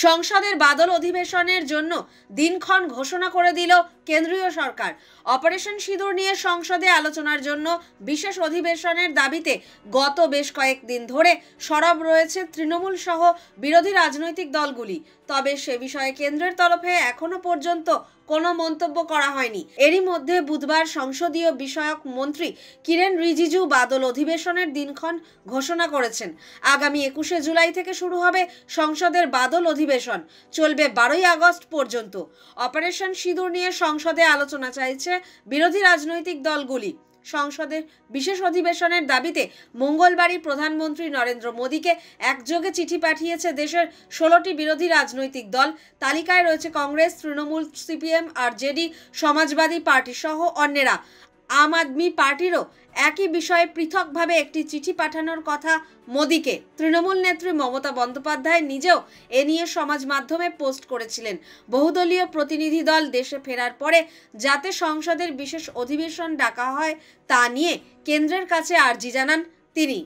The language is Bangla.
সংসদের বাদল অধিবেশনের জন্য দিনক্ষণ ঘোষণা করে দিল কেন্দ্রীয় সরকার। অপারেশন সিঁদুর নিয়ে সংসদে আলোচনার জন্য বিশেষ অধিবেশনের দাবিতে গত বেশ কয়েকদিন ধরে সরব রয়েছে তৃণমূল সহ বিরোধী রাজনৈতিক দলগুলি। তবে সে বিষয়ে কেন্দ্রের তরফে এখনো পর্যন্ত কোনো মন্তব্য করা হয়নি। এরই মধ্যে বুধবার সংসদীয় বিষয়ক মন্ত্রী কিরেন রিজিজু বাদল অধিবেশনের দিনক্ষণ ঘোষণা করেছেন। আগামী 21শে জুলাই থেকে শুরু হবে সংসদের বাদল অধিবেশন, চলবে 12ই আগস্ট পর্যন্ত। অপারেশন সিঁদুর নিয়ে সংসদে আলোচনা চাইছে বিরোধী রাজনৈতিক দলগুলি। সংসদের বিশেষ অধিবেশনের দাবিতে মঙ্গলবারই প্রধানমন্ত্রী নরেন্দ্র মোদীকে একযোগে চিঠি পাঠিয়েছে দেশের 16টি বিরোধী রাজনৈতিক দল। তালিকায় রয়েছে Congress, Trinamool, CPM, RJD, Samajwadi party সহ অন্যেরা। আম আদমি পার্টিরও একই বিষয়ে পৃথকভাবে একটি চিঠি পাঠানোর কথা মোদীকে। তৃণমূল নেত্রী মমতা বন্দ্যোপাধ্যায় নিজেও এ নিয়ে সমাজ মাধ্যমে পোস্ট করেছিলেন। বহুদলীয় প্রতিনিধি দল দেশে ফেরার পরে যাতে সংসদের বিশেষ অধিবেশন ডাকা হয় তা নিয়ে কেন্দ্রের কাছে আর্জি জানান তিনি।